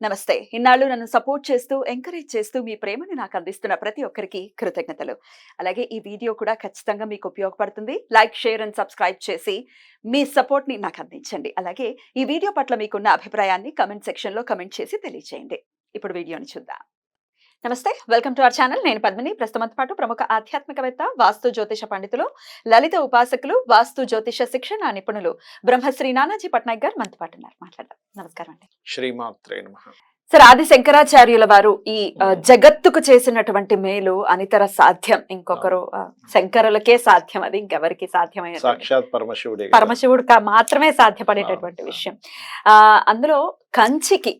నమస్తే. ఇన్నాళ్ళు నన్ను సపోర్ట్ చేస్తూ, ఎంకరేజ్ చేస్తూ మీ ప్రేమని నాకు అందిస్తున్న ప్రతి ఒక్కరికి కృతజ్ఞతలు. అలాగే ఈ వీడియో కూడా ఖచ్చితంగా మీకు ఉపయోగపడుతుంది. లైక్, షేర్ అండ్ సబ్స్క్రైబ్ చేసి మీ సపోర్ట్‌ని నాకు అందించండి. అలాగే ఈ వీడియో పట్ల మీకున్న అభిప్రాయాన్ని కామెంట్ సెక్షన్‌లో కామెంట్ చేసి తెలియజేయండి. ఇప్పుడు వీడియోని చూద్దాం. నమస్తే. Welcome to our channel. నేను పద్మిని. ప్రస్తుతంతో పాటు ప్రముఖ ఆధ్యాత్మికవేత్త, వాస్తు జ్యోతిష పండితులు, లలిత ఉపాసకులు, వాస్తు జ్యోతిష శిక్షణ నిపుణులు బ్రహ్మశ్రీ నానాజీ పట్నాయక్ గారు మనతో పాటు ఉన్నారు. మాట్లాడదాం. నమస్కారం అండి. శ్రీమాత్రే నమః. సార్, ఆది శంకరాచార్యుల వారు ఈ జగత్తుకు చేసినటువంటి మేలు అనితర సాధ్యం. ఇంకొకరు శంకరులకే సాధ్యం, అది ఇంకెవరికి సాధ్యమైన సాక్షాత్ పరమశివుడే. పరమశివుడు మాత్రమే సాధ్యపడేటటువంటి విషయం. అందులో కంచికి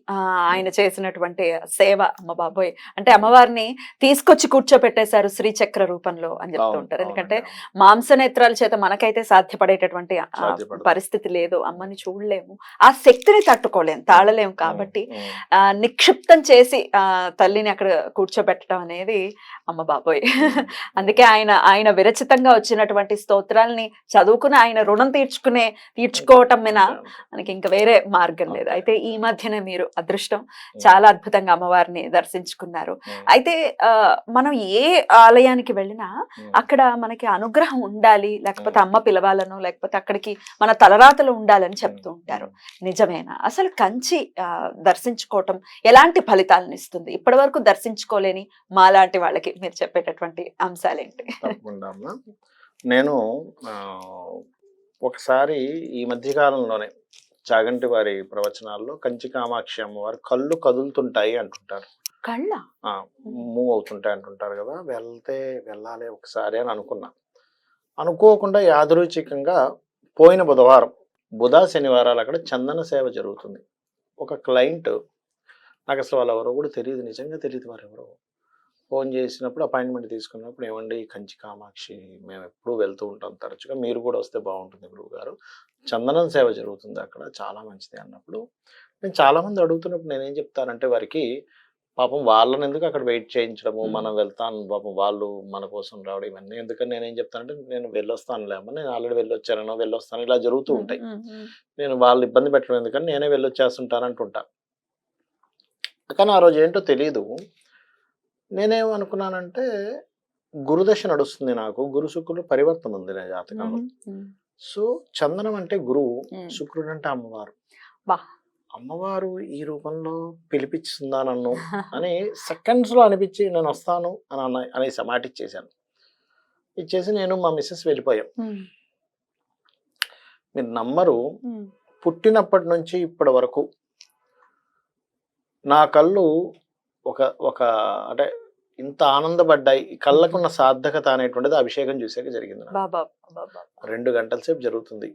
ఆయన చేసినటువంటి సేవ, అమ్మ బాబోయ్, అంటే అమ్మవారిని తీసుకొచ్చి కూర్చోపెట్టేశారు శ్రీచక్ర రూపంలో అని చెప్తూ ఉంటారు. ఎందుకంటే మాంసనేత్రాల చేత మనకైతే సాధ్యపడేటటువంటి పరిస్థితి లేదు, అమ్మని చూడలేము, ఆ శక్తిని తట్టుకోలేము, తాళలేము. కాబట్టి నిక్షిప్తం చేసి తల్లిని అక్కడ కూర్చోబెట్టడం అనేది అమ్మ బాబోయ్. అందుకే ఆయన విరచితంగా వచ్చినటువంటి స్తోత్రాలని చదువుకుని ఆయన రుణం తీర్చుకోవటం మీద మనకి ఇంకా వేరే మార్గం లేదు. అయితే ఈ మధ్యనే మీరు అదృష్టం, చాలా అద్భుతంగా అమ్మవారిని దర్శించుకున్నారు. అయితే మనం ఏ ఆలయానికి వెళ్ళినా అక్కడ మనకి అనుగ్రహం ఉండాలి, లేకపోతే అమ్మ పిలవాలను, లేకపోతే అక్కడికి మన తలరాతలు ఉండాలని చెప్తూ ఉంటారు. నిజమేనా? అసలు కంచి దర్శించుకోవటం ఎలాంటి ఫలితాలను ఇస్తుంది? ఇప్పటి వరకు దర్శించుకోలేని మాలాంటి వాళ్ళకి మీరు చెప్పేటటువంటి అంశాలేంటి? నేను ఒకసారి ఈ మధ్య కాలంలోనే చాగంటి వారి ప్రవచనాల్లో కంచి కామాక్షి అమ్మవారు కళ్ళు కదులుతుంటాయి అంటుంటారు. కళ్ళ మూవ్ అవుతుంటాయి అంటుంటారు కదా. వెళ్ళాలి ఒకసారి అని అనుకున్నా. అనుకోకుండా యాదృచ్ఛికంగా పోయిన బుధవారం, శనివారాలు అక్కడ చందన సేవ జరుగుతుంది. ఒక క్లయింట్, నాకు అసలు వాళ్ళు ఎవరో కూడా తెలియదు, నిజంగా తెలియదు వారు ఎవరో, ఫోన్ చేసినప్పుడు అపాయింట్మెంట్ తీసుకున్నప్పుడు, ఏమండి కంచి కామాక్షి మేము ఎప్పుడూ వెళ్తూ ఉంటాం తరచుగా, మీరు కూడా వస్తే బాగుంటుంది గురువు గారు, చందనం సేవ జరుగుతుంది అక్కడ, చాలా మంచిది అన్నప్పుడు, నేను చాలామంది అడుగుతున్నప్పుడు నేనేం చెప్తానంటే వారికి, పాపం వాళ్ళని ఎందుకు అక్కడ వెయిట్ చేయించడము, మనం వెళ్తాను, పాపం వాళ్ళు మన కోసం రావడం, ఇవన్నీ ఎందుకని నేనేం చెప్తానంటే, నేను వెళ్ళొస్తానులే అమ్మ, నేను ఆల్రెడీ వెళ్ళొస్తాను, ఇలా జరుగుతూ ఉంటాయి, నేను వాళ్ళు ఇబ్బంది పెట్టడం ఎందుకని నేనే వెళ్ళొచ్చేస్తుంటాను అంటుంటా. కానీ ఆ రోజు ఏంటో తెలియదు, నేనేమనుకున్నానంటే గురుదశ నడుస్తుంది, నాకు గురు శుక్రుడు పరివర్తన ఉంది నా జాతకంలో. సో చందనం అంటే గురువు, శుక్రుడు అంటే అమ్మవారు. అమ్మవారు ఈ రూపంలో పిలిపిస్తుందా నన్ను అని సెకండ్స్ లో అనిపించి నేను వస్తాను అని అనేసి మాట ఇచ్చేసాను. ఇచ్చేసి నేను మా మిస్సెస్ వెళ్ళిపోయాం. మీరు నమ్మరు, పుట్టినప్పటి నుంచి ఇప్పటి వరకు నా కళ్ళు ఒక అంటే ఇంత ఆనందపడ్డాయి, కళ్ళకున్న సార్థకత అనేటువంటిది అభిషేకం చూసాక జరిగింది. 2 గంటల సేపు జరుగుతుంది.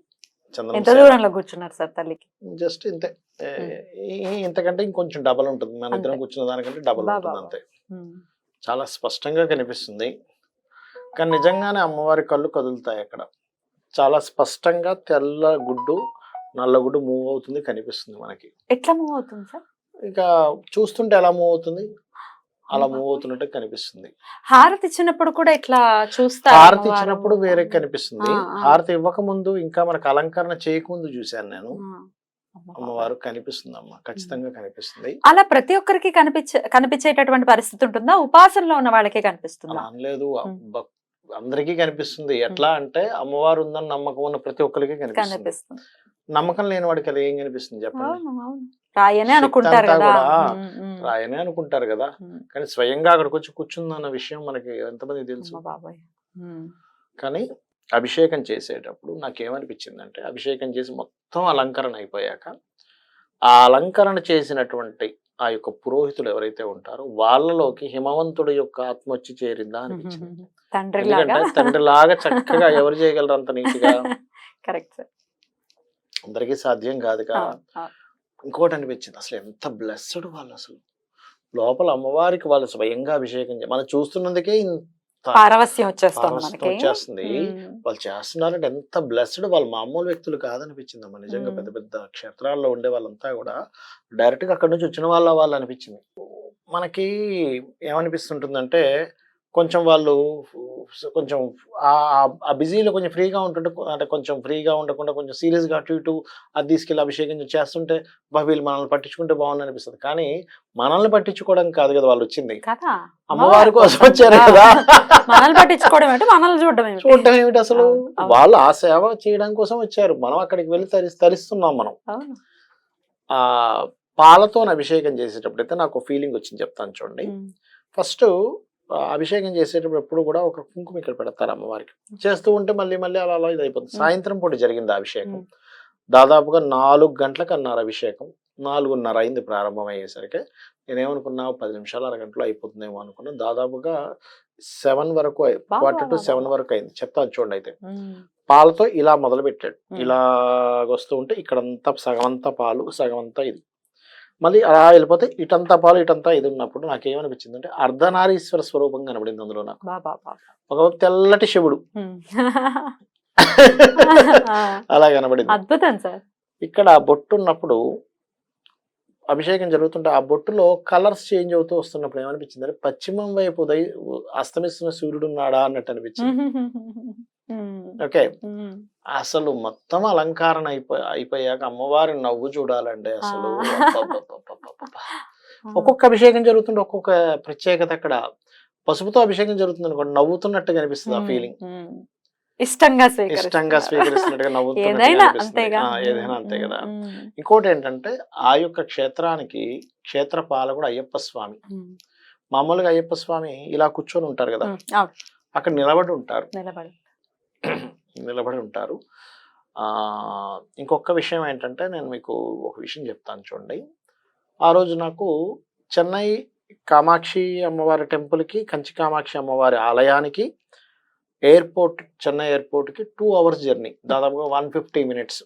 కూర్చున్నారు సార్ తల్లికి? జస్ట్ ఇంతే, ఇంతకంటే ఇంకొంచెం డబల్ ఉంటుంది, మన ఇద్దరం కూర్చున్న దానికంటే డబల్ ఉంటుంది అంతే. చాలా స్పష్టంగా కనిపిస్తుంది. కానీ నిజంగానే అమ్మవారి కళ్ళు కదులుతాయి అక్కడ, చాలా స్పష్టంగా తెల్ల గుడ్డు నల్ల గుడ్డు మూవ్ అవుతుంది కనిపిస్తుంది మనకి. ఎట్లా మూవ్ అవుతుంది సార్? ఇంకా చూస్తుంటే ఎలా మూవ్ అవుతుంది, అలా మూవ్ అవుతున్నట్టు కనిపిస్తుంది. హారతి ఇచ్చినప్పుడు కూడా ఇట్లా చూస్తారు. హారతి ఇచ్చినప్పుడు వేరే కనిపిస్తుంది, హారతి ఇవ్వక ముందు ఇంకా మనకు అలంకరణ చేయకముందు చూశాను నేను, అమ్మవారు కనిపిస్తుంది. అమ్మ ఖచ్చితంగా కనిపిస్తుంది. అలా ప్రతి ఒక్కరికి కనిపించేటటువంటి పరిస్థితి ఉంటుందా? ఉపాసనలో ఉన్న వాళ్ళకే కనిపిస్తుంది? లేదు, అందరికీ కనిపిస్తుంది. ఎట్లా అంటే అమ్మవారు ఉందని నమ్మకం ఉన్న ప్రతి ఒక్కరికి కనిపిస్తుంది. నమ్మకం లేని వాడికి అది ఏం కనిపిస్తుంది చెప్పండి? రాయనే అనుకుంటారు కదా. కానీ స్వయంగా అక్కడికి వచ్చి కూర్చుందన్న విషయం మనకి ఎంతమంది తెలుసు? కానీ అభిషేకం చేసేటప్పుడు నాకేమనిపించిందంటే, అభిషేకం చేసి మొత్తం అలంకరణ అయిపోయాక ఆ అలంకరణ చేసినటువంటి ఆ యొక్క పురోహితులు ఎవరైతే ఉంటారో వాళ్ళలోకి హిమవంతుడు యొక్క ఆత్మ వచ్చి చేరిందా అనిపించింది. ఎందుకంటే తండ్రిలాగా చక్కగా ఎవరు చేయగలరు అంత నీట్గా? అందరికీ సాధ్యం కాదు కదా. ఇంకోటి అనిపించింది, అసలు ఎంత బ్లెస్డ్ వాళ్ళు, అసలు లోపల అమ్మవారికి వాళ్ళు స్వయంగా అభిషేకం మనం చూస్తున్నందుకే వచ్చేస్తుంది. వాళ్ళు చేస్తున్నారంటే ఎంత బ్లెస్డ్, వాళ్ళు మామూలు వ్యక్తులు కాదనిపించింది అమ్మ. నిజంగా పెద్ద పెద్ద క్షేత్రాల్లో ఉండే వాళ్ళంతా కూడా డైరెక్ట్ గా అక్కడి నుంచి వచ్చిన వాళ్ళు అనిపించింది. మనకి ఏమనిపిస్తుంటుందంటే, కొంచెం వాళ్ళు కొంచెం ఆ బిజీలో కొంచెం ఫ్రీగా ఉంటుంటే అంటే కొంచెం ఫ్రీగా ఉండకుండా కొంచెం సీరియస్గా అటు ఇటు అది తీసుకెళ్ళి అభిషేకం చేస్తుంటే వీళ్ళు మనల్ని పట్టించుకుంటే బాగుంది అనిపిస్తుంది. కానీ మనల్ని పట్టించుకోవడం కాదు కదా వాళ్ళు వచ్చింది, కదా అమ్మవారి కోసం వచ్చారు కదా. మనల్ని పట్టించుకోవడం ఏంటి, మనల్ని చూడడం ఏంటి? చూడటం ఏమిటి అసలు? వాళ్ళు ఆ సేవ చేయడం కోసం వచ్చారు, మనం అక్కడికి వెళ్ళి తరిస్తున్నాం మనం. ఆ పాలతో అభిషేకం చేసేటప్పుడైతే నాకు ఫీలింగ్ వచ్చింది, చెప్తాను చూడండి. ఫస్ట్ అభిషేకం చేసేటప్పుడు ఎప్పుడు కూడా ఒక కుంకుమ ఇక్కడ పెడతారు అమ్మవారికి. చేస్తూ ఉంటే మళ్ళీ మళ్ళీ అలా అలా ఇది అయిపోతుంది. సాయంత్రం పూట జరిగింది అభిషేకం. దాదాపుగా 4 గంటలకు అన్నారు అభిషేకం. 4:30 అయింది ప్రారంభం అయ్యేసరికి. నేనేమనుకున్నా 10 నిమిషాలు అరగంటలో అయిపోతుందేమో అనుకున్నా. దాదాపుగా 7 వరకు 6:45 వరకు అయింది. చెప్తాను చూడండి. అయితే పాలతో ఇలా మొదలు పెట్టాడు, ఇలా వస్తూ ఉంటే ఇక్కడంతా సగం అంతా పాలు, సగం అంతా ఇది, మళ్ళీ అలా వెళ్ళిపోతే ఇటంతా పాలు ఇటంతా ఇది ఉన్నప్పుడు నాకేమనిపించింది అంటే అర్ధనారీశ్వర స్వరూపం కనబడింది అందులో నాకు. ఒక తెల్లటి శివుడు అలా కనబడింది. అద్భుతం సార్. ఇక్కడ బొట్టు ఉన్నప్పుడు అభిషేకం జరుగుతుంటే ఆ బొట్టులో కలర్స్ చేంజ్ అవుతూ వస్తున్నప్పుడు ఏమనిపించింది అంటే పశ్చిమం వైపు అస్తమిస్తున్న సూర్యుడు ఉన్నాడా అన్నట్టు అనిపించింది. ఓకే, అసలు మొత్తం అలంకారణ అయిపోయాక అమ్మవారి నవ్వు చూడాలండి అసలు. ఒక్కొక్క అభిషేకం జరుగుతుంటే ఒక్కొక్క ప్రత్యేకత. అక్కడ పసుపుతో అభిషేకం జరుగుతుంది అనుకోండి, నవ్వుతున్నట్టుగా అనిపిస్తుంది ఆ ఫీలింగ్. ఇష్టంగా స్వీకరిస్తున్నట్టుగా నవ్వుతున్నట్టుగా ఏదైనా అంతే కదా. ఇంకోటి ఏంటంటే ఆ యొక్క క్షేత్రానికి క్షేత్ర పాలకుడు అయ్యప్ప స్వామి. మామూలుగా అయ్యప్ప స్వామి ఇలా కూర్చొని ఉంటారు కదా, అక్కడ నిలబడి ఉంటారు. ఇంకొక విషయం ఏంటంటే నేను మీకు ఒక విషయం చెప్తాను చూడండి. ఆ రోజు నాకు చెన్నై కామాక్షి అమ్మవారి టెంపుల్కి, కంచి కామాక్షి అమ్మవారి ఆలయానికి చెన్నై ఎయిర్పోర్ట్కి 2 hours జర్నీ, దాదాపుగా 150 minutes.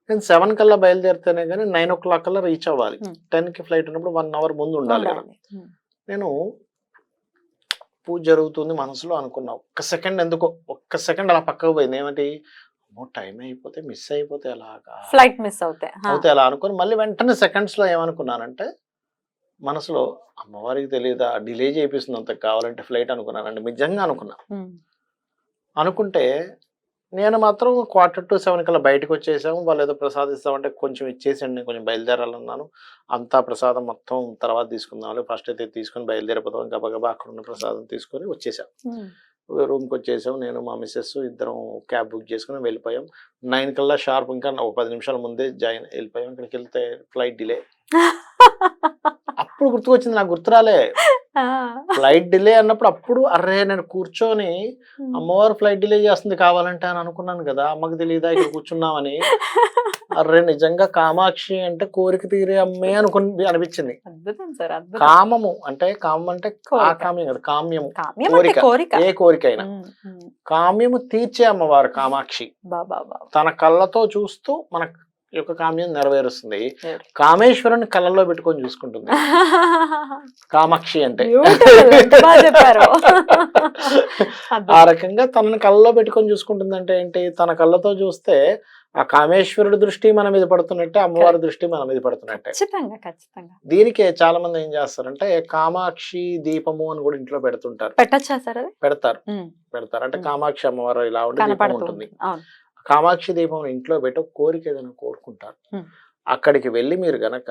నేను 7 కల్లా బయలుదేరితేనే కానీ 9 o'clock కల్లా రీచ్ అవ్వాలి. 10కి ఫ్లైట్ ఉన్నప్పుడు 1 hour ముందు ఉండాలి కదా. నేను పూజ జరుగుతుంది మనసులో అనుకున్నా, ఒక్క సెకండ్ అలా పక్కకు పోయింది. ఏమిటి, టైం అయిపోతే మిస్ అయిపోతే ఎలాగా, ఫ్లైట్ మిస్ అవుతే అలా అనుకుని మళ్ళీ వెంటనే సెకండ్స్ లో ఏమనుకున్నానంటే మనసులో అమ్మవారికి తెలియదా డిలే చేపిస్తుంది అంత కావాలంటే ఫ్లైట్ అనుకున్నానండి. నిజంగా అనుకుంటే నేను మాత్రం 6:45 కల్లా బయటకు వచ్చేసాము. వాళ్ళు ఏదో ప్రసాదిస్తామంటే కొంచెం ఇచ్చేసండి, నేను కొంచెం బయలుదేరాలన్నాను. అంతా ప్రసాదం మొత్తం తర్వాత తీసుకుందాం, ఫస్ట్ అయితే తీసుకొని బయలుదేరిపోతాం. గబగబా అక్కడ ఉన్న ప్రసాదం తీసుకొని వచ్చేసాం. రూమ్కి వచ్చేసాం. నేను మా మిస్సెస్ ఇద్దరం క్యాబ్ బుక్ చేసుకుని వెళ్ళిపోయాం. 9 కల్లా షార్ప్, ఇంకా 10 నిమిషాల ముందే వెళ్ళిపోయాం. ఇక్కడికి వెళ్తే ఫ్లైట్ డిలే. అప్పుడు గుర్తుకొచ్చింది, నాకు గుర్తురాలే. ఫ్లైట్ డిలే అన్నప్పుడు అప్పుడు అర్రే నేను కూర్చొని అమ్మవారు ఫ్లైట్ డిలే చేస్తుంది కావాలంటే అని అనుకున్నాను కదా, అమ్మకి తెలియదా ఇక్కడ కూర్చున్నామని. అర్రే నిజంగా కామాక్షి అంటే కోరిక తీరే అమ్మే అనిపించింది. కామము అంటే ఆ కామ్యం కదా, కామ్యము కోరిక, ఏ కోరికైనా కామ్యము తీర్చే అమ్మవారు కామాక్షి. తన కళ్ళతో చూస్తూ మన యొక్క కామ్యం నెరవేరుస్తుంది. కామేశ్వరుని కళ్ళల్లో పెట్టుకొని చూసుకుంటుంది కామాక్షి అంటే. ఆ రకంగా తనని కళ్ళలో పెట్టుకొని చూసుకుంటుంది అంటే ఏంటి, తన కళ్ళతో చూస్తే ఆ కామేశ్వరుడి దృష్టి మన మీద పడుతున్నట్టే, అమ్మవారి దృష్టి మన మీద పడుతున్నట్టే. దీనికి చాలా మంది ఏం చేస్తారంటే కామాక్షి దీపము అని కూడా ఇంట్లో పెడుతుంటారు. పెడతారు అంటే కామాక్షి అమ్మవారు ఇలా ఉండి దీపం ఉంటుంది. కామాక్షి దీపం ఇంట్లో పెట్టి కోరిక ఏదైనా కోరుకుంటారు. అక్కడికి వెళ్ళి మీరు గనక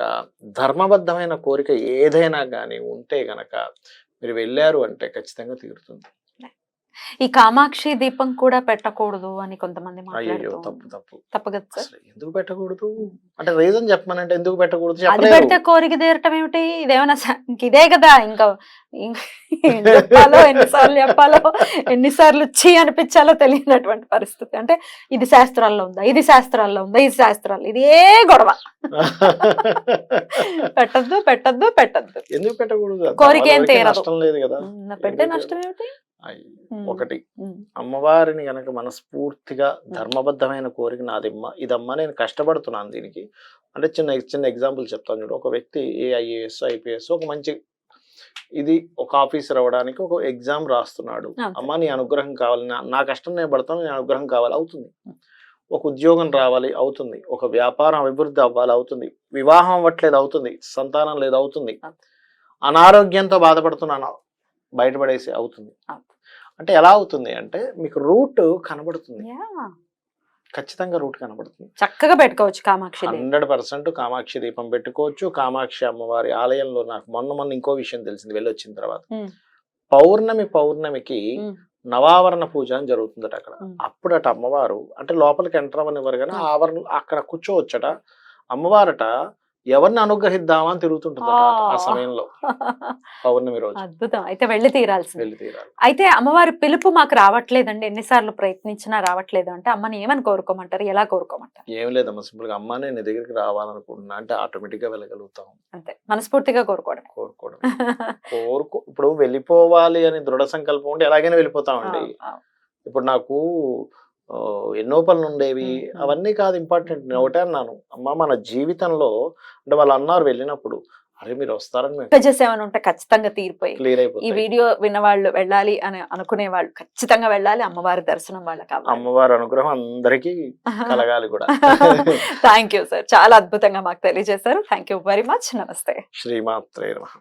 ధర్మబద్ధమైన కోరిక ఏదైనా కానీ ఉంటే గనక మీరు వెళ్ళారు అంటే ఖచ్చితంగా తీరుతుంది. ఈ కామాక్షి దీపం కూడా పెట్టకూడదు అని కొంతమంది తప్పు కదా సార్. ఎందుకు పెట్టకూడదు అంటే రీజన్ చెప్పమనంటే ఎందుకు పెట్టకూడదు, అది పెడితే కోరిక తీరటం ఏమిటి, ఇదేమన్నా ఇదే కదా. ఇంకా చెప్పాలో ఎన్నిసార్లు చీ అనిపించాలో తెలియనటువంటి పరిస్థితి. అంటే ఇది శాస్త్రాల్లో ఉందా, ఇది శాస్త్రాల్లో ఉందా, ఇది శాస్త్రాలు, ఇదే గొడవ. పెట్టద్దు ఎందుకు పెట్టకూడదు, కోరిక ఏం తీరదు, లేదు కదా. పెడితే నష్టం ఏమిటి. ఒకటి, అమ్మవారిని గనక మనస్ఫూర్తిగా ధర్మబద్ధమైన కోరిక నాదిమ్మ, ఇదమ్మా నేను కష్టపడుతున్నాను దీనికి అంటే చిన్న ఎగ్జాంపుల్ చెప్తాను చూడు. ఒక వ్యక్తి AIAS IPS ఒక మంచి ఇది ఒక ఆఫీసర్ అవ్వడానికి ఒక ఎగ్జామ్ రాస్తున్నాడు. అమ్మ నీ అనుగ్రహం కావాలి, నా కష్టం నేను పడతాను, నీ అనుగ్రహం కావాలి, అవుతుంది. ఒక ఉద్యోగం రావాలి, అవుతుంది. ఒక వ్యాపారం అభివృద్ధి అవ్వాలి, అవుతుంది. వివాహం అవ్వట్లేదు, అవుతుంది. సంతానం లేదు, అవుతుంది. అనారోగ్యంతో బాధపడుతున్నాను, బయటపడేసి అవుతుంది. అవును. అంటే ఎలా అవుతుంది అంటే మీకు రూట్ కనబడుతుంది, Yeah. ఖచ్చితంగా రూట్ కనబడుతుంది. చక్కగా పెట్టుకోవచ్చు కామాక్షి దేవి. 100% కామాక్షి దీపం పెట్టుకోవచ్చు. కామాక్షి అమ్మవారి ఆలయంలో నాకు మొన్న ఇంకో విషయం తెలిసింది వెళ్ళొచ్చిన తర్వాత. ఉమ్, పౌర్ణమికి ఉమ్, నవావరణ పూజ అని జరుగుతుందట అక్కడ. ఉమ్. అప్పుడట అమ్మవారు అంటే లోపలికి ఎంటర్ అవ్వనివ్వరు కానీ ఆవరణ అక్కడ కూర్చోవచ్చట. అమ్మవారట ఎవరిని అనుగ్రహిద్దామా అని తిరుగుతుంటుందట ఆ సమయంలో, పౌర్ణమి రోజు. అద్భుతం. అయితే వెళ్ళి తీరాల్సింది. వెళ్ళి తీరాలి. అయితే అమ్మవారి పిలుపు మాకు రావట్లేదండి, ఎన్నిసార్లు ప్రయత్నించినా రావట్లేదు అంటే అమ్మని ఏమని కోరుకోమంటారు, ఎలా కోరుకోమంటారు? ఏం లేదమ్మా, సింపుల్ గా అమ్మ నేను నీ దగ్గరికి రావాలనుకుంటున్నా అంటే ఆటోమేటిక్ గా వెళ్ళగలుగుతాం. అంతే, మనస్ఫూర్తిగా కోరుకోవడం. కోరుకోవడం ఇప్పుడు వెళ్ళిపోవాలి అని దృఢ సంకల్పం ఉంటే ఎలాగైనా వెళ్ళిపోతామండి. ఇప్పుడు నాకు ఎన్నో పనులు ఉండేవి, అవన్నీ కాదు ఇంపార్టెంట్. నేను ఒకటే అన్నాను, అమ్మ మన జీవితంలో అంటే వాళ్ళు అన్నారు వెళ్ళినప్పుడు, అరే మీరు వస్తారని మేము చేసేమని ఉంటే ఖచ్చితంగా తీరిపోయి క్లియర్ ఈ అయిపోతుంది. వీడియో విన్నవాళ్ళు వెళ్ళాలి అని అనుకునే వాళ్ళు ఖచ్చితంగా వెళ్ళాలి, అమ్మవారి దర్శనం వాళ్ళకి కావాలి. అమ్మవారి అనుగ్రహం అందరికీ కలగాలి కూడా. థ్యాంక్ యూ సార్, చాలా అద్భుతంగా మాకు తెలియజేశారు. Thank you very much. నమస్తే. శ్రీమాత్రే నమః.